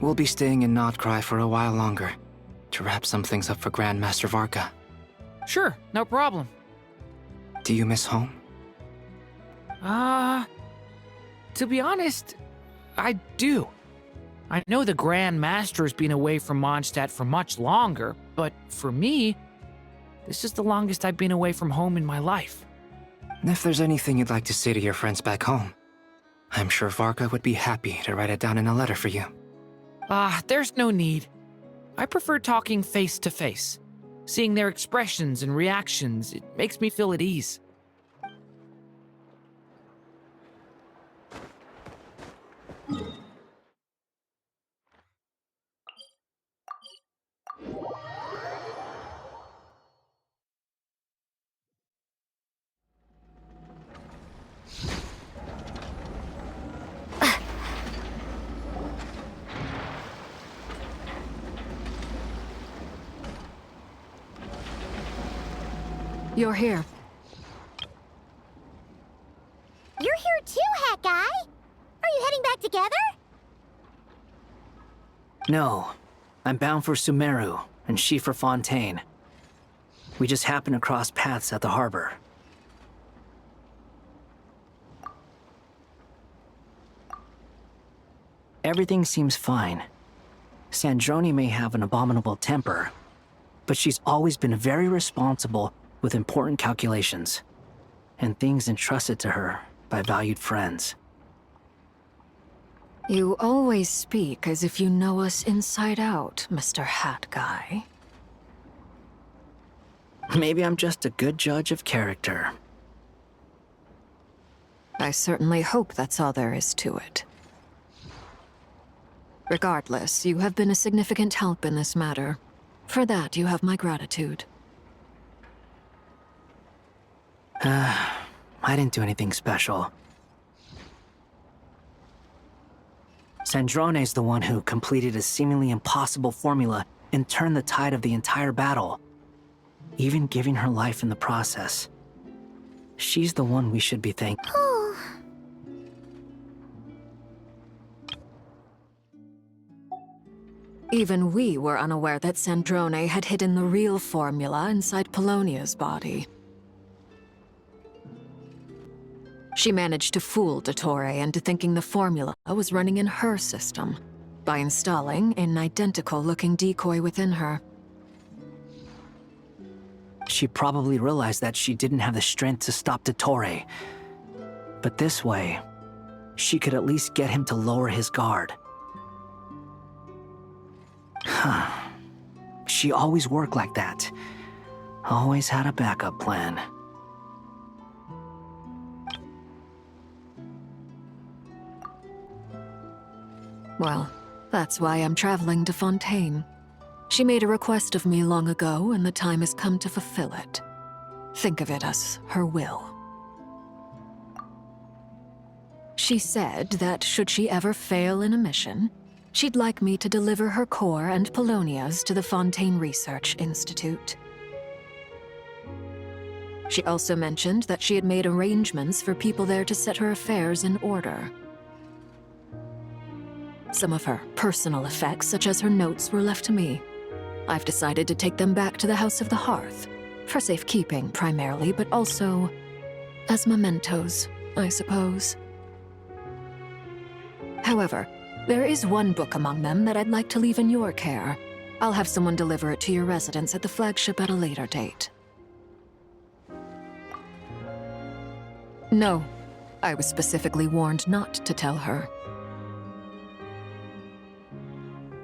We'll be staying in Notcry for a while longer, to wrap some things up for Grandmaster Varka. Sure, no problem. Do you miss home? To be honest, I do. I know the Grand Master's been away from Mondstadt for much longer, but for me, this is the longest I've been away from home in my life. If there's anything you'd like to say to your friends back home, I'm sure Varka would be happy to write it down in a letter for you. There's no need. I prefer talking face to face. Seeing their expressions and reactions, it makes me feel at ease. You're here. You're here too, Hat Guy! Are you heading back together? No. I'm bound for Sumeru, and she for Fontaine. We just happened to cross paths at the harbor. Everything seems fine. Sandrone may have an abominable temper, but she's always been very responsible with important calculations, and things entrusted to her by valued friends. You always speak as if you know us inside out, Mr. Hat Guy. Maybe I'm just a good judge of character. I certainly hope that's all there is to it. Regardless, you have been a significant help in this matter. For that, you have my gratitude. I didn't do anything special. Sandrone's the one who completed a seemingly impossible formula and turned the tide of the entire battle, even giving her life in the process. She's the one we should be thanking. Even we were unaware that Sandrone had hidden the real formula inside Polonia's body. She managed to fool Dottore into thinking the formula was running in her system by installing an identical-looking decoy within her. She probably realized that she didn't have the strength to stop Dottore. But this way, she could at least get him to lower his guard. She always worked like that. Always had a backup plan. Well, that's why I'm traveling to Fontaine. She made a request of me long ago, and the time has come to fulfill it. Think of it as her will. She said that should she ever fail in a mission, she'd like me to deliver her core and Polonia's to the Fontaine Research Institute. She also mentioned that she had made arrangements for people there to set her affairs in order. Some of her personal effects, such as her notes, were left to me. I've decided to take them back to the House of the Hearth, for safekeeping primarily, but also as mementos, I suppose. However, there is one book among them that I'd like to leave in your care. I'll have someone deliver it to your residence at the flagship at a later date. No, I was specifically warned not to tell her.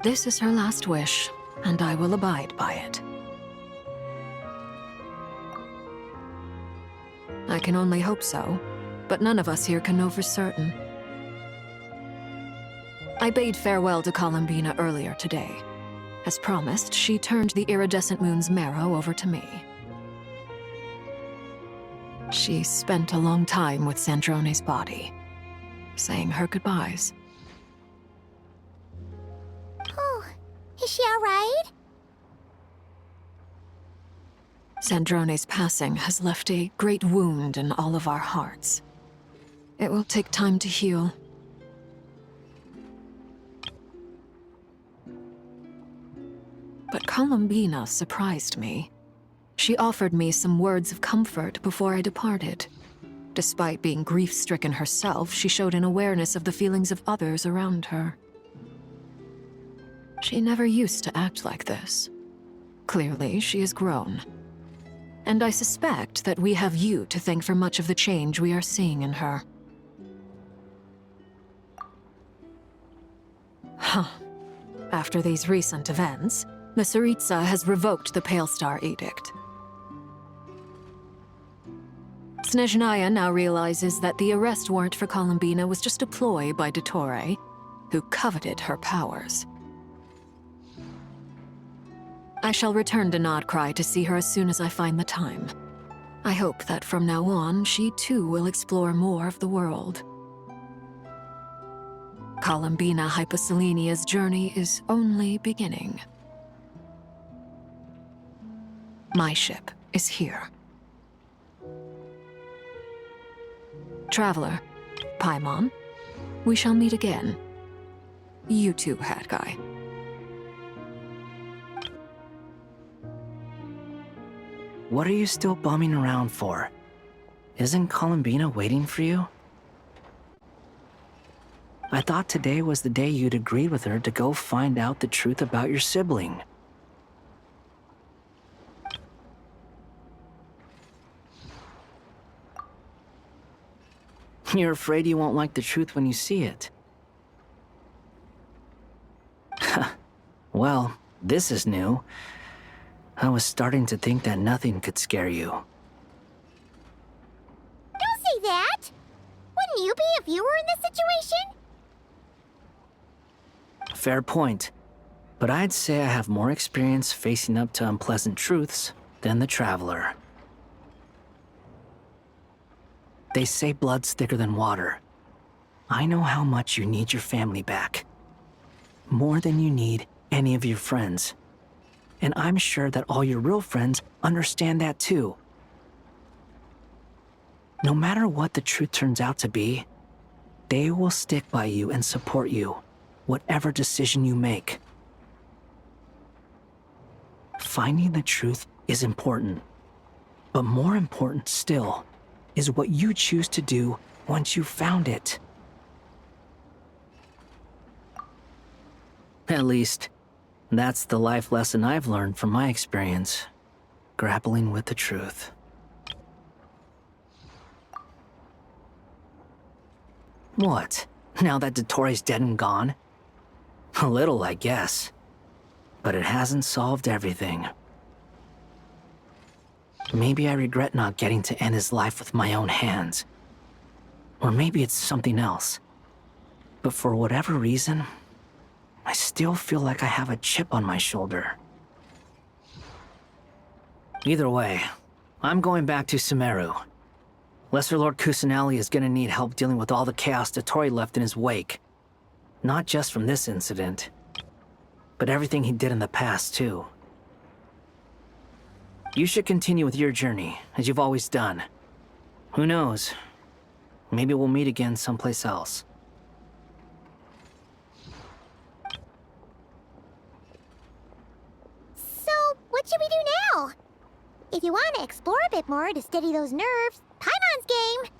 This is her last wish, and I will abide by it. I can only hope so, but none of us here can know for certain. I bade farewell to Columbina earlier today. As promised, she turned the iridescent moon's marrow over to me. She spent a long time with Sandrone's body, saying her goodbyes. Oh, is she all right? Sandrone's passing has left a great wound in all of our hearts. It will take time to heal. Columbina surprised me. She offered me some words of comfort before I departed. Despite being grief-stricken herself, she showed an awareness of the feelings of others around her. She never used to act like this. Clearly, she has grown. And I suspect that we have you to thank for much of the change we are seeing in her. Huh. After these recent events, the Tsaritsa has revoked the Pale Star Edict. Snezhnaya now realizes that the arrest warrant for Columbina was just a ploy by Dottore, who coveted her powers. I shall return to Nodcry to see her as soon as I find the time. I hope that from now on, she too will explore more of the world. Columbina Hyposelenia's journey is only beginning. My ship is here. Traveler, Paimon, we shall meet again. You too, Hat Guy. What are you still bumming around for? Isn't Columbina waiting for you? I thought today was the day you'd agreed with her to go find out the truth about your sibling. You're afraid you won't like the truth when you see it. Well, this is new. I was starting to think that nothing could scare you. Don't say that! Wouldn't you be if you were in this situation? Fair point. But I'd say I have more experience facing up to unpleasant truths than the Traveler. They say blood's thicker than water. I know how much you need your family back. More than you need any of your friends. And I'm sure that all your real friends understand that too. No matter what the truth turns out to be, they will stick by you and support you, whatever decision you make. Finding the truth is important, but more important still is what you choose to do once you've found it. At least, that's the life lesson I've learned from my experience, grappling with the truth. What? Now that Dottore's dead and gone? A little, I guess. But it hasn't solved everything. Maybe I regret not getting to end his life with my own hands. Or maybe it's something else. But for whatever reason, I still feel like I have a chip on my shoulder. Either way, I'm going back to Sumeru. Lesser Lord Kusanali is gonna need help dealing with all the chaos Dottore left in his wake. Not just from this incident, but everything he did in the past, too. You should continue with your journey, as you've always done. Who knows? Maybe we'll meet again someplace else. So, what should we do now? If you want to explore a bit more to steady those nerves, Paimon's game!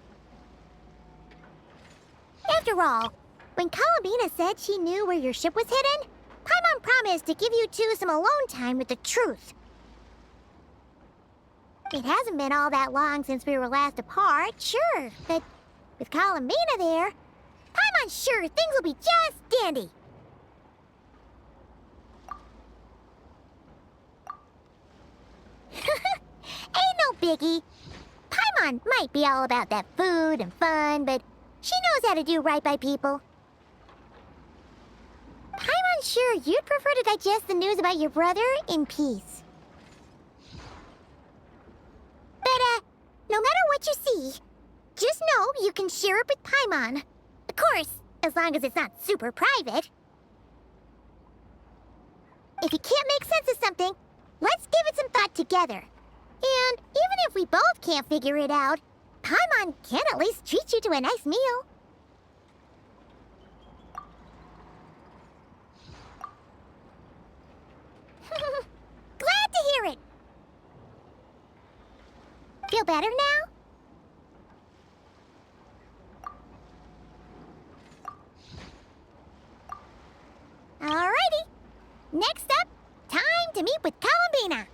After all, when Columbina said she knew where your ship was hidden, Paimon promised to give you two some alone time with the truth. It hasn't been all that long since we were last apart, sure, but with Columbina there, Paimon's sure things will be just dandy. Ain't no biggie. Paimon might be all about that food and fun, but she knows how to do right by people. Paimon's sure you'd prefer to digest the news about your brother in peace. But, no matter what you see, just know you can share it with Paimon. Of course, as long as it's not super private. If you can't make sense of something, let's give it some thought together. And even if we both can't figure it out, Paimon can at least treat you to a nice meal. Feel better now? Alrighty. Next up, time to meet with Columbina.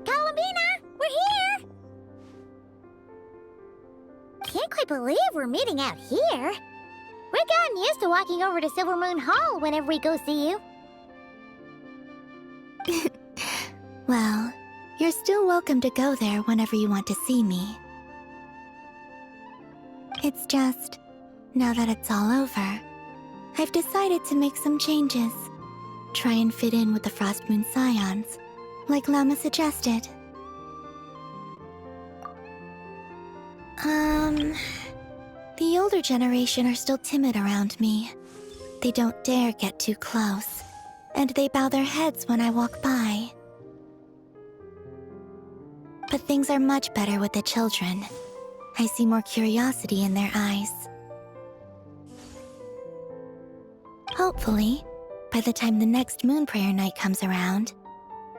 Columbina, we're here! Can't quite believe we're meeting out here. We've gotten used to walking over to Silver Moon Hall whenever we go see you. Well, you're still welcome to go there whenever you want to see me. It's just, now that it's all over, I've decided to make some changes. Try and fit in with the Frost Moon Scions, like Lama suggested. The older generation are still timid around me. They don't dare get too close, and they bow their heads when I walk by. But things are much better with the children. I see more curiosity in their eyes. Hopefully, by the time the next Moon Prayer night comes around,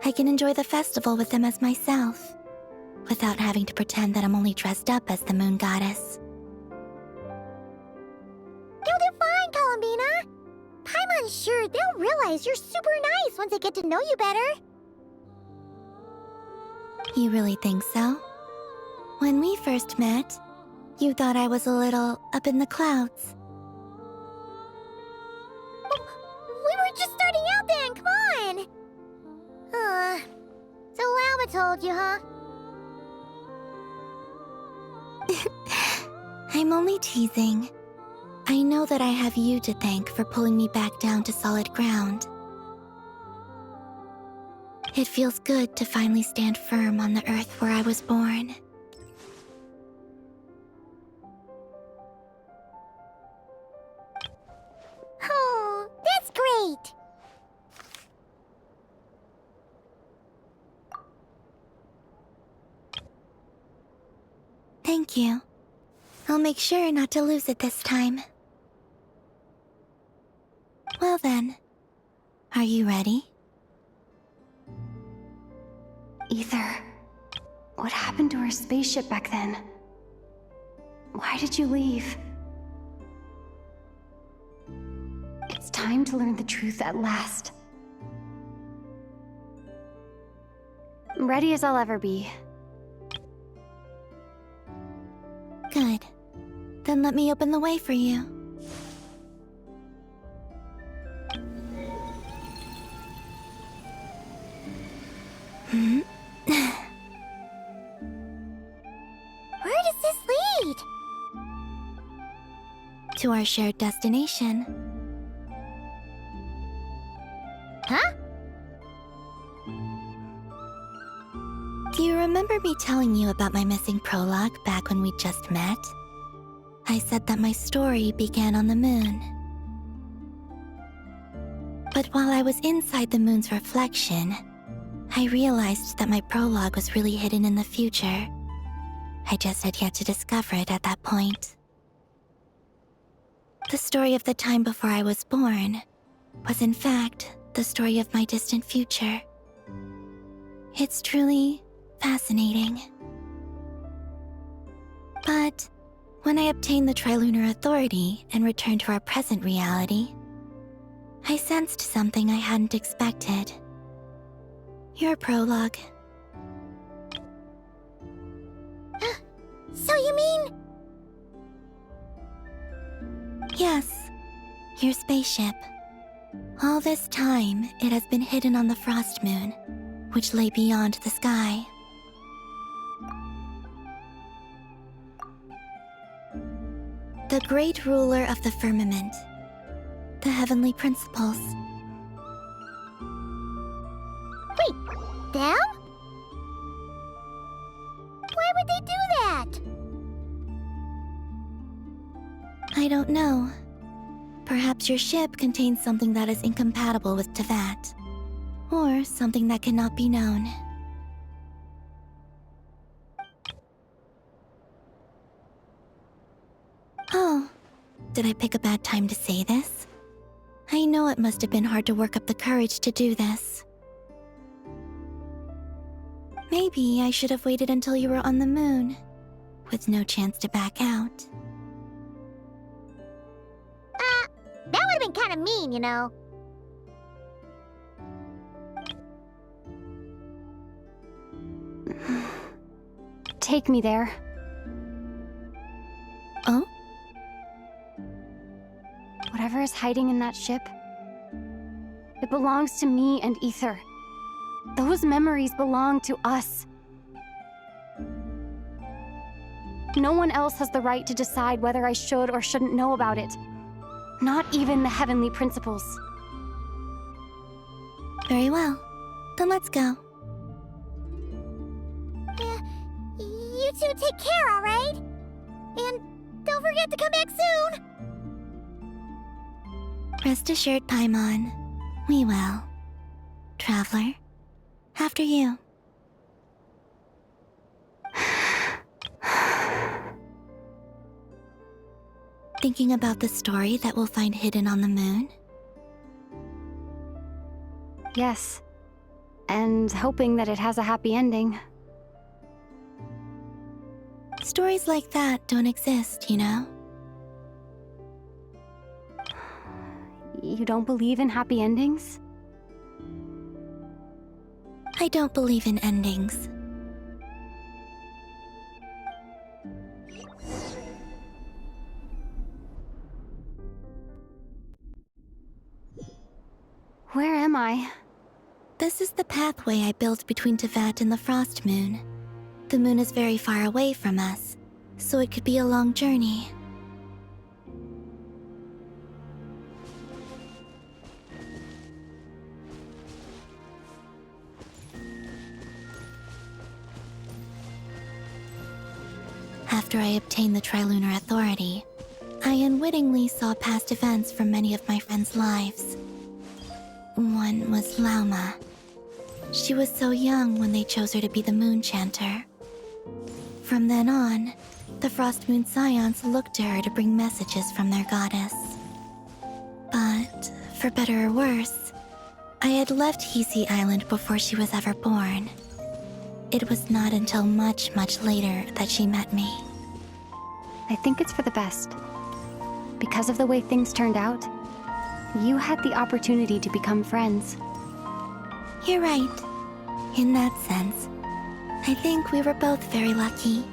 I can enjoy the festival with them as myself, without having to pretend that I'm only dressed up as the Moon Goddess. You'll do fine, Columbina. Paimon's sure they'll realize you're super nice once they get to know you better. You really think so? When we first met, you thought I was a little up in the clouds. We were just starting out then, come on! So Lama told you, huh? I'm only teasing. I know that I have you to thank for pulling me back down to solid ground. It feels good to finally stand firm on the earth where I was born. Oh, that's great! Thank you. I'll make sure not to lose it this time. Well then, are you ready? Ether, what happened to our spaceship back then? Why did you leave? It's time to learn the truth at last. I'm ready as I'll ever be. Good. Then let me open the way for you. Where does this lead? To our shared destination. Huh? Do you remember me telling you about my missing prologue back when we just met? I said that my story began on the moon. But while I was inside the moon's reflection, I realized that my prologue was really hidden in the future. I just had yet to discover it at that point. The story of the time before I was born was in fact the story of my distant future. It's truly fascinating. But when I obtained the Trilunar Authority and returned to our present reality, I sensed something I hadn't expected. Your prologue. So you mean... Yes, your spaceship. All this time, it has been hidden on the Frost Moon, which lay beyond the sky. The great ruler of the firmament. The heavenly principles. Wait, them? Why would they do that? I don't know. Perhaps your ship contains something that is incompatible with Tevat. Or something that cannot be known. Oh, did I pick a bad time to say this? I know it must have been hard to work up the courage to do this. Maybe I should have waited until you were on the moon, with no chance to back out. That would have been kind of mean, you know. Take me there. Oh? Whatever is hiding in that ship, it belongs to me and Ether. Those memories belong to us. No one else has the right to decide whether I should or shouldn't know about it. Not even the Heavenly Principles. Very well. Then let's go. You two take care, alright? And don't forget to come back soon! Rest assured, Paimon. We will. Traveler, after you. Thinking about the story that we'll find hidden on the moon? Yes. And hoping that it has a happy ending. Stories like that don't exist, you know? You don't believe in happy endings? I don't believe in endings. Where am I? This is the pathway I built between Tevat and the Frost Moon. The moon is very far away from us, so it could be a long journey. After I obtained the Trilunar Authority, I unwittingly saw past events from many of my friends' lives. One was Lauma. She was so young when they chose her to be the Moon Chanter. From then on, the Frost Moon Scions looked to her to bring messages from their goddess. But, for better or worse, I had left Hisi Island before she was ever born. It was not until much, much later that she met me. I think it's for the best. Because of the way things turned out, you had the opportunity to become friends. You're right. In that sense, I think we were both very lucky.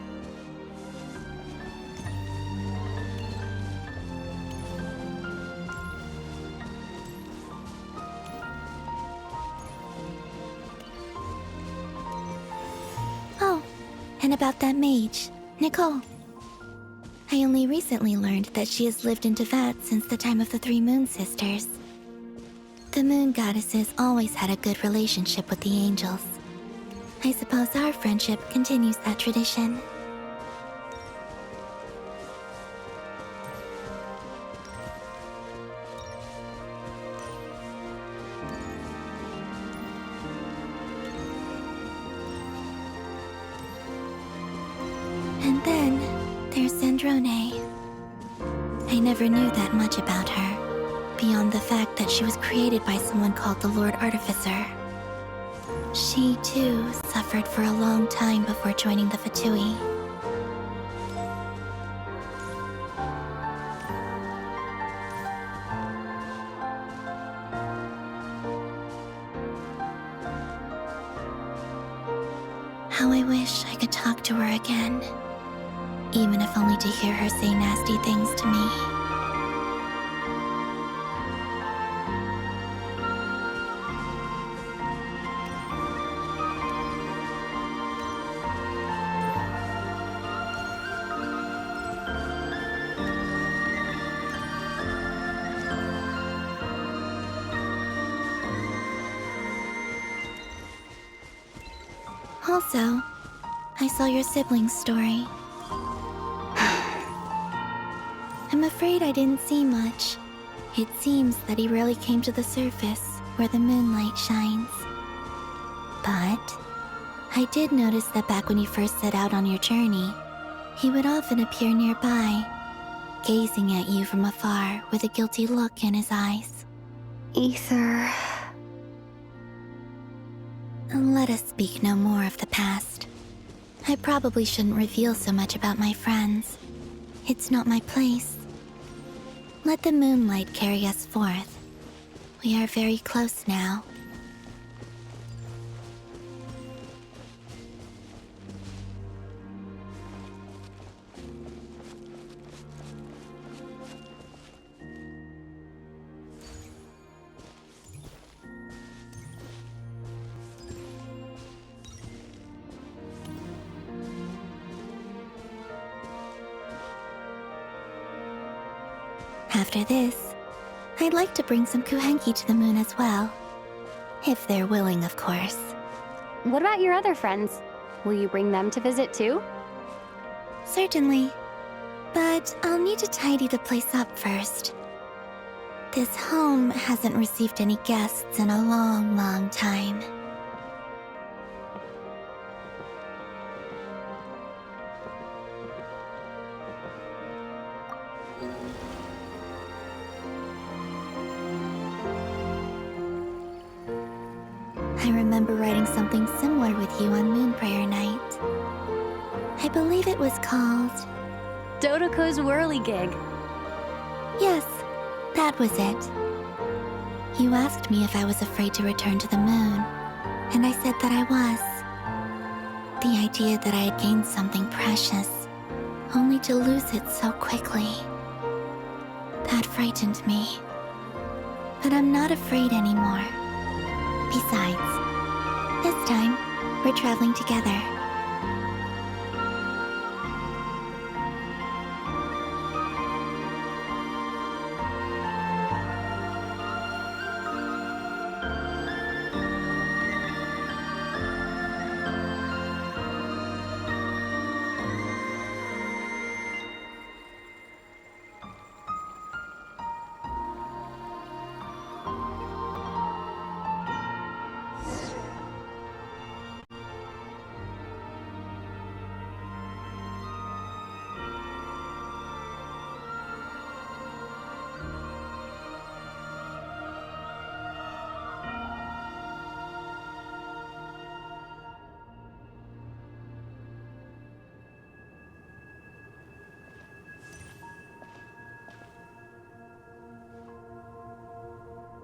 Oh, and about that mage, Nicole. I only recently learned that she has lived in Tevat since the time of the Three Moon Sisters. The Moon Goddesses always had a good relationship with the angels. I suppose our friendship continues that tradition. And then, there's Sandrone. I never knew that much about her, beyond the fact that she was created by someone called the Lord Artificer. She, too, suffered for a long time before joining the VIII. How I wish I could talk to her again. Even if only to hear her say nasty things to me. Also, I saw your siblings' story. I'm afraid I didn't see much. It seems that he rarely came to the surface where the moonlight shines. But I did notice that back when you first set out on your journey, he would often appear nearby, gazing at you from afar with a guilty look in his eyes. Ether. Let us speak no more of the past. I probably shouldn't reveal so much about my friends. It's not my place. Let the moonlight carry us forth. We are very close now. After this, I'd like to bring some kuhenki to the moon as well. If they're willing, of course. What about your other friends? Will you bring them to visit too? Certainly. But I'll need to tidy the place up first. This home hasn't received any guests in a long, long time. I remember writing something similar with you on Moon Prayer Night. I believe it was called... Dodoko's whirligig. Yes, that was it. You asked me if I was afraid to return to the moon, and I said that I was. The idea that I had gained something precious, only to lose it so quickly. That frightened me. But I'm not afraid anymore. Besides, this time, we're traveling together.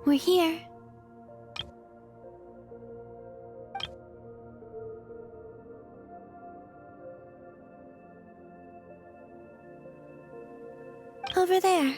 We're here. Over there.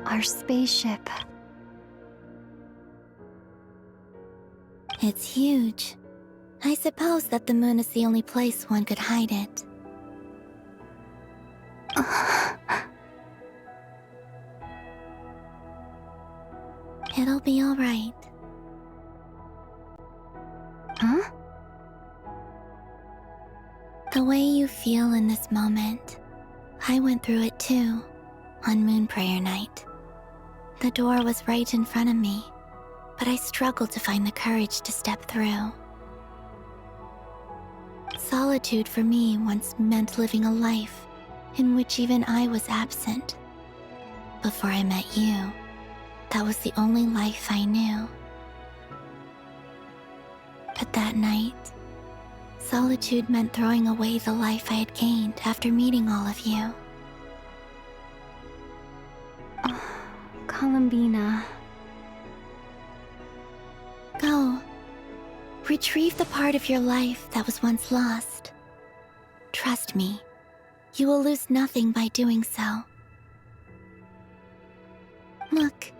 Our spaceship. It's huge. I suppose that the moon is the only place one could hide it. It'll be all right. Huh? The way you feel in this moment, I went through it too, on Moon Prayer Night. The door was right in front of me, but I struggled to find the courage to step through. Solitude for me once meant living a life in which even I was absent. Before I met you, that was the only life I knew. But that night, solitude meant throwing away the life I had gained after meeting all of you. Columbina. Go. Retrieve the part of your life that was once lost. Trust me, you will lose nothing by doing so. Look,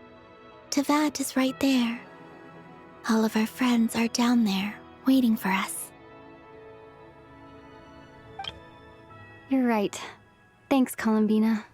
Tevat is right there. All of our friends are down there, waiting for us. You're right. Thanks, Columbina.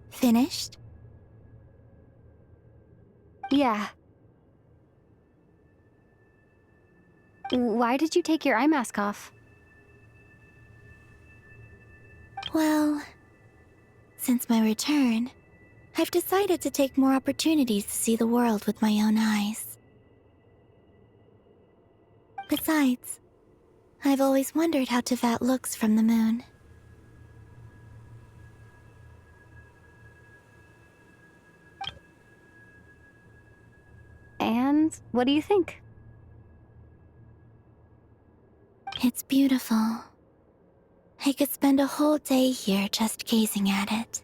Finished? Yeah. Why did you take your eye mask off? Well, since my return, I've decided to take more opportunities to see the world with my own eyes. Besides, I've always wondered how Tevat looks from the moon. And what do you think? It's beautiful. I could spend a whole day here just gazing at it.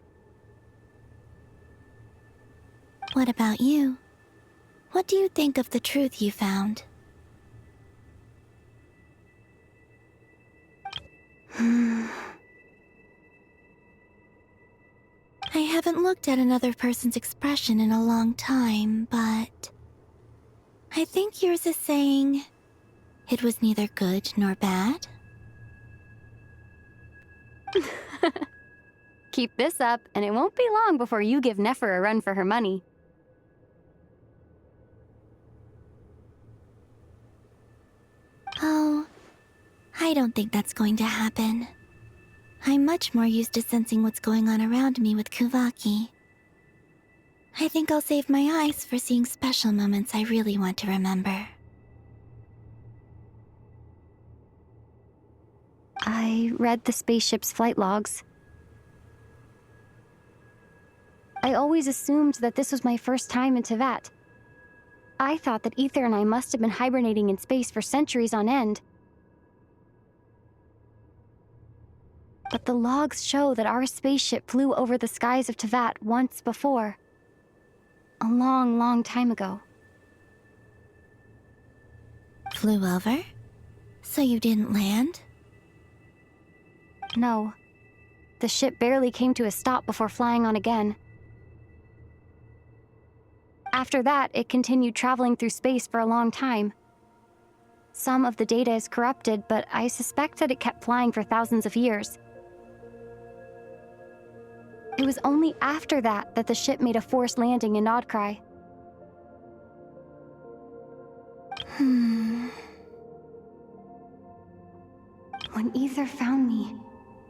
What about you? What do you think of the truth you found? I haven't looked at another person's expression in a long time, but I think yours is saying it was neither good nor bad. Keep this up, and it won't be long before you give Nefer a run for her money. Oh, I don't think that's going to happen. I'm much more used to sensing what's going on around me with Kuvaki. I think I'll save my eyes for seeing special moments I really want to remember. I read the spaceship's flight logs. I always assumed that this was my first time in Tevat. I thought that Ether and I must have been hibernating in space for centuries on end. But the logs show that our spaceship flew over the skies of Tevat once before. A long, long time ago. Flew over? So you didn't land? No. The ship barely came to a stop before flying on again. After that, it continued traveling through space for a long time. Some of the data is corrupted, but I suspect that it kept flying for thousands of years. It was only after that that the ship made a forced landing in Nodcry. When Ether found me,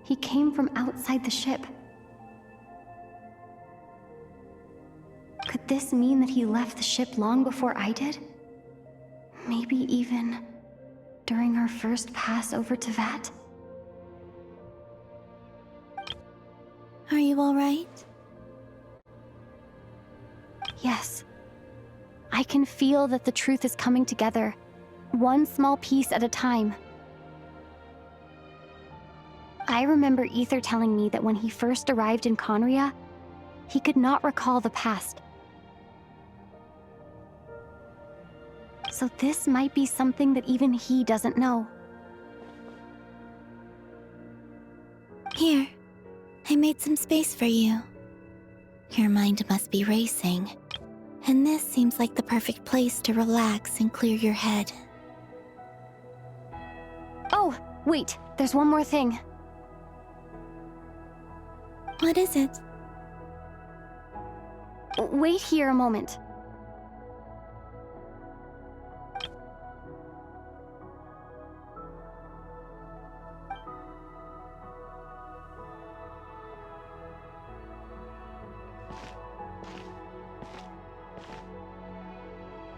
he came from outside the ship. Could this mean that he left the ship long before I did? Maybe even during our first pass over Tevat? Are you all right? Yes. I can feel that the truth is coming together, one small piece at a time. I remember Ether telling me that when he first arrived in Conria, he could not recall the past. So this might be something that even he doesn't know. Here, I made some space for you. Your mind must be racing, and this seems like the perfect place to relax and clear your head. Oh, wait, there's one more thing. What is it? Wait here a moment.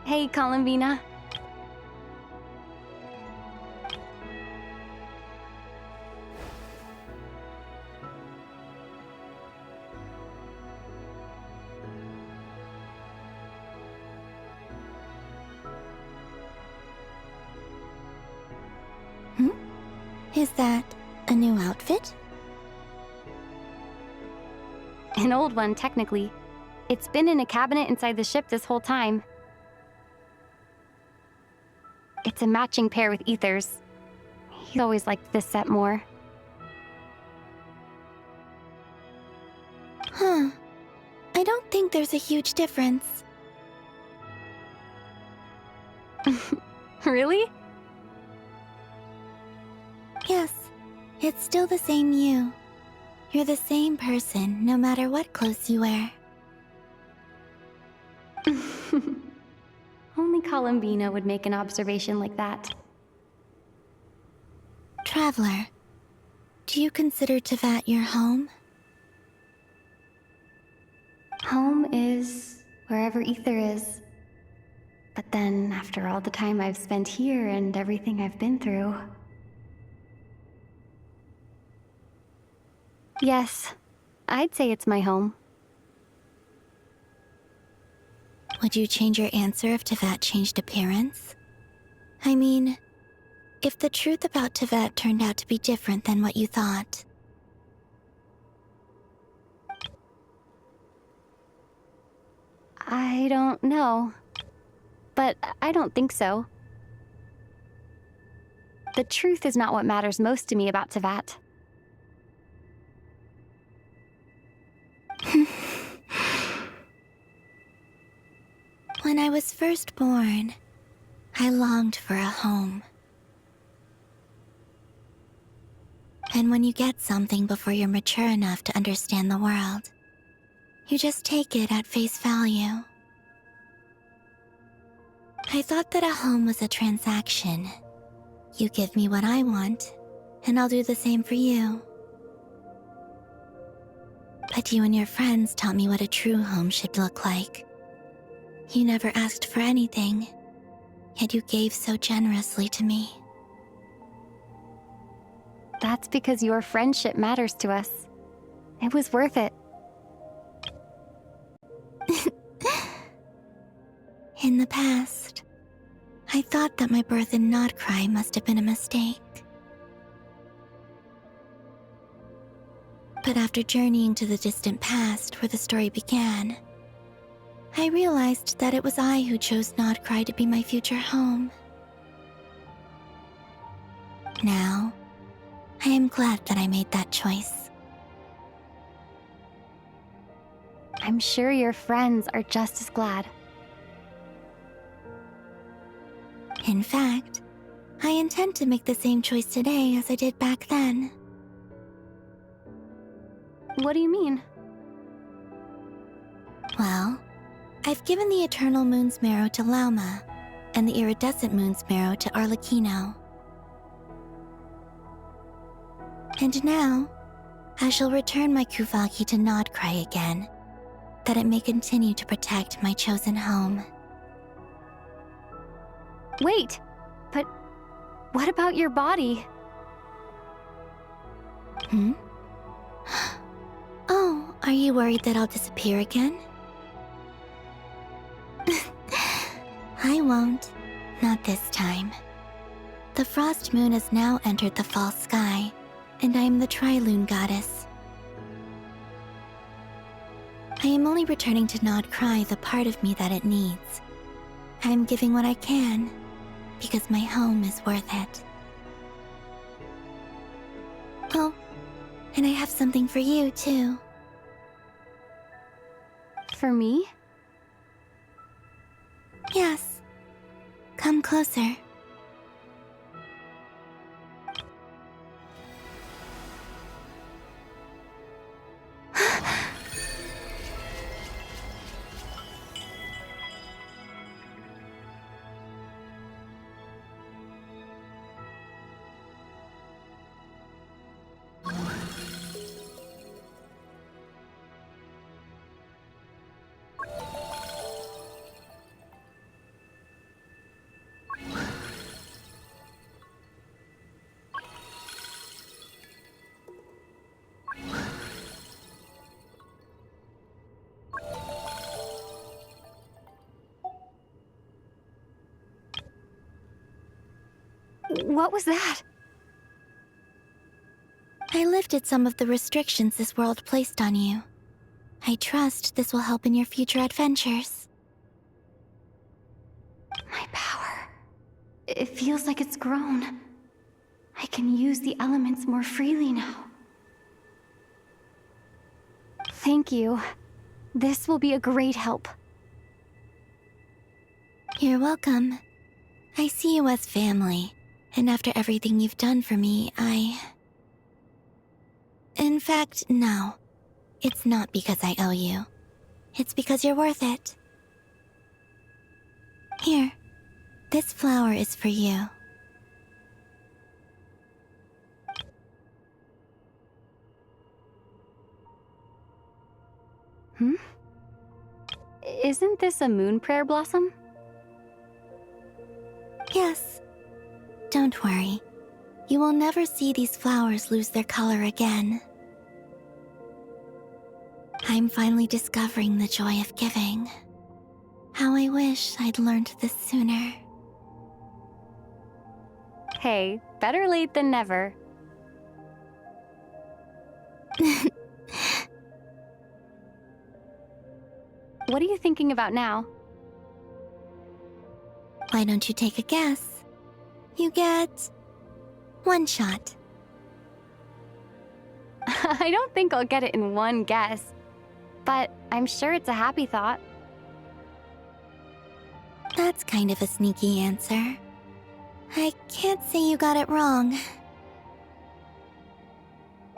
Hey, Columbina. Is that a new outfit? An old one, technically. It's been in a cabinet inside the ship this whole time. It's a matching pair with Ether's. He's always liked this set more. Huh. I don't think there's a huge difference. Really? Yes, it's still the same you. You're the same person, no matter what clothes you wear. Only Columbina would make an observation like that. Traveler, do you consider Tevat your home? Home is wherever Ether is. But then, after all the time I've spent here and everything I've been through... Yes, I'd say it's my home. Would you change your answer if Tevat changed appearance? I mean, if the truth about Tevat turned out to be different than what you thought. I don't know. But I don't think so. The truth is not what matters most to me about Tevat. When I was first born, I longed for a home. And when you get something before you're mature enough to understand the world, you just take it at face value. I thought that a home was a transaction. You give me what I want, and I'll do the same for you. But you and your friends taught me what a true home should look like. You never asked for anything, yet you gave so generously to me. That's because your friendship matters to us. It was worth it. In the past, I thought that my birth in Nodcry must have been a mistake. But after journeying to the distant past where the story began, I realized that it was I who chose Nodcry to be my future home. Now, I am glad that I made that choice. I'm sure your friends are just as glad. In fact, I intend to make the same choice today as I did back then. What do you mean? Well, I've given the Eternal Moon's Marrow to Lauma, and the Iridescent Moon's Marrow to Arlecchino. And now, I shall return my Kuvagi to Nodcry again, that it may continue to protect my chosen home. Wait, but what about your body? Oh, are you worried that I'll disappear again? I won't. Not this time. The frost moon has now entered the fall sky, and I am the Trilune Goddess. I am only returning to Nod Cry the part of me that it needs. I am giving what I can, because my home is worth it. Oh, and I have something for you, too. For me? Yes. Come closer. What was that? I lifted some of the restrictions this world placed on you. I trust this will help in your future adventures. My power. It feels like it's grown. I can use the elements more freely now. Thank you. This will be a great help. You're welcome. I see you as family, and after everything you've done for me, In fact, no. It's not because I owe you. It's because you're worth it. Here. This flower is for you. Isn't this a moon prayer blossom? Yes. Don't worry. You will never see these flowers lose their color again. I'm finally discovering the joy of giving. How I wish I'd learned this sooner. Hey, better late than never. What are you thinking about now? Why don't you take a guess? You get 1 shot. I don't think I'll get it in one guess, but I'm sure it's a happy thought. That's kind of a sneaky answer. I can't say you got it wrong.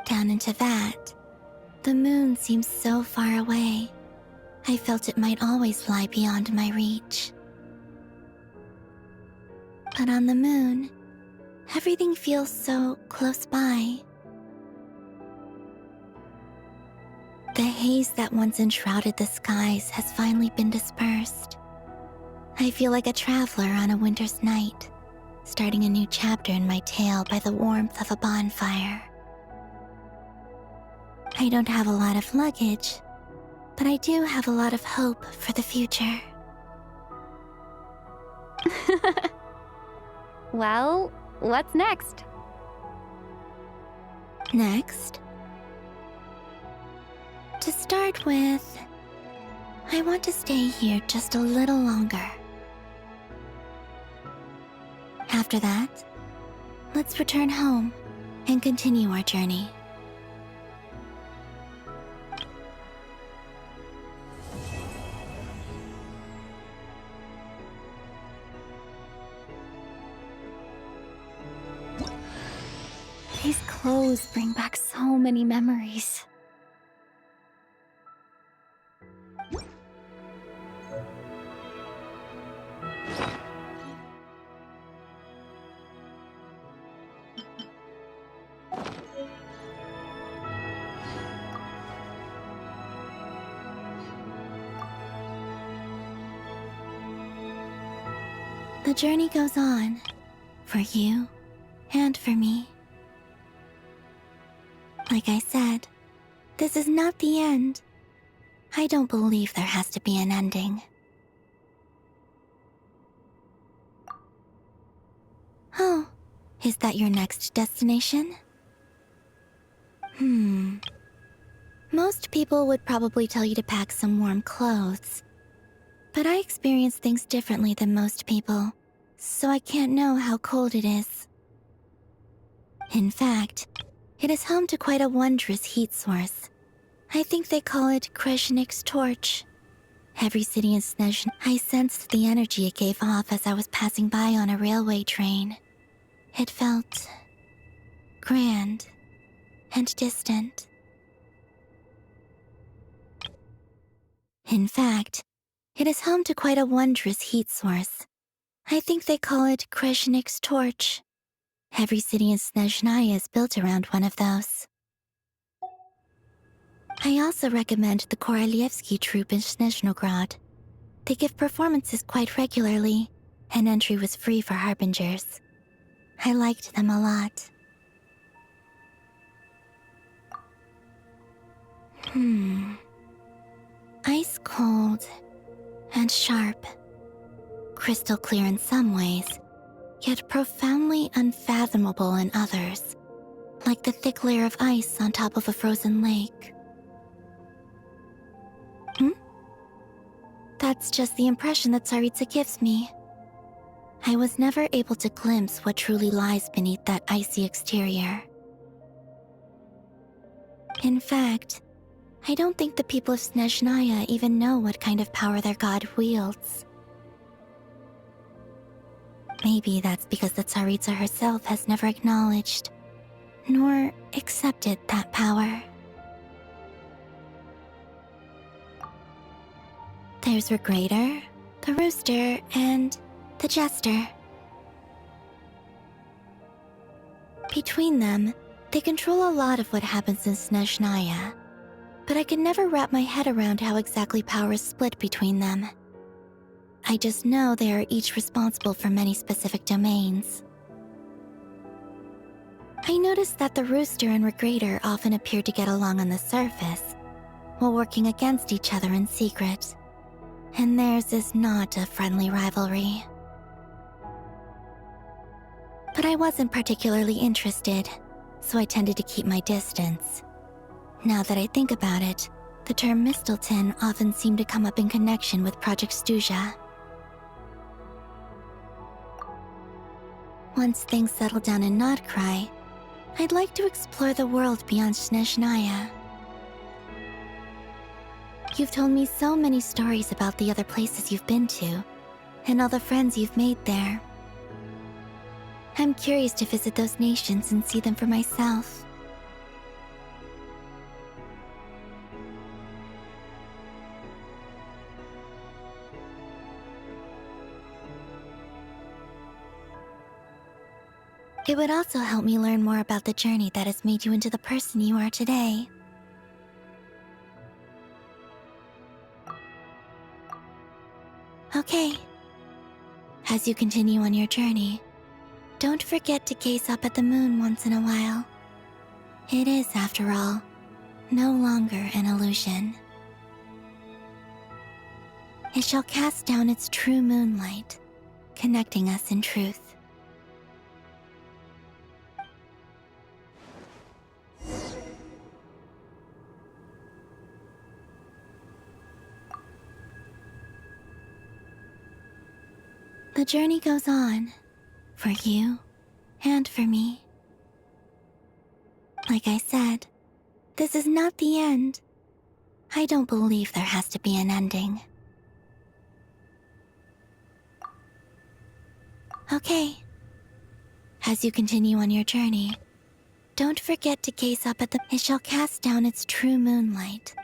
Down into that, the moon seems so far away. I felt it might always lie beyond my reach. But on the moon, everything feels so close by. The haze that once enshrouded the skies has finally been dispersed. I feel like a traveler on a winter's night, starting a new chapter in my tale by the warmth of a bonfire. I don't have a lot of luggage, but I do have a lot of hope for the future. Well, what's next? Next, to start with, I want to stay here just a little longer. After that, let's return home and continue our journey. These clothes bring back so many memories. The journey goes on, for you and for me. Like I said, this is not the end. I don't believe there has to be an ending. Oh, is that your next destination? Most people would probably tell you to pack some warm clothes. But I experience things differently than most people, so I can't know how cold it is. In fact, it is home to quite a wondrous heat source. I think they call it Kreshnik's torch. Every city in Snezhn, I sensed the energy it gave off as I was passing by on a railway train. It felt grand and distant. In fact, it is home to quite a wondrous heat source. I think they call it Kreshnik's torch. Every city in Snezhnaya is built around one of those. I also recommend the Korolievsky troupe in Snezhnograd. They give performances quite regularly, and entry was free for harbingers. I liked them a lot. Ice cold and sharp. Crystal clear in some ways, yet profoundly unfathomable in others, like the thick layer of ice on top of a frozen lake. That's just the impression that Tsaritsa gives me. I was never able to glimpse what truly lies beneath that icy exterior. In fact, I don't think the people of Snezhnaya even know what kind of power their god wields. Maybe that's because the Tsaritsa herself has never acknowledged, nor accepted that power. There's Regrator, the Rooster, and the Jester. Between them, they control a lot of what happens in Snezhnaya, but I can never wrap my head around how exactly power is split between them. I just know they are each responsible for many specific domains. I noticed that the Rooster and Regrator often appear to get along on the surface, while working against each other in secret. And theirs is not a friendly rivalry. But I wasn't particularly interested, so I tended to keep my distance. Now that I think about it, the term Mistelton often seemed to come up in connection with Project Stuja. Once things settle down in Nodcry, I'd like to explore the world beyond Snezhnaya. You've told me so many stories about the other places you've been to, and all the friends you've made there. I'm curious to visit those nations and see them for myself. It would also help me learn more about the journey that has made you into the person you are today. Okay. As you continue on your journey, don't forget to gaze up at the moon once in a while. It is, after all, no longer an illusion. It shall cast down its true moonlight, connecting us in truth. The journey goes on, for you and for me. Like I said, this is not the end. I don't believe there has to be an ending. Okay. As you continue on your journey, don't forget to gaze up at the... It shall cast down its true moonlight.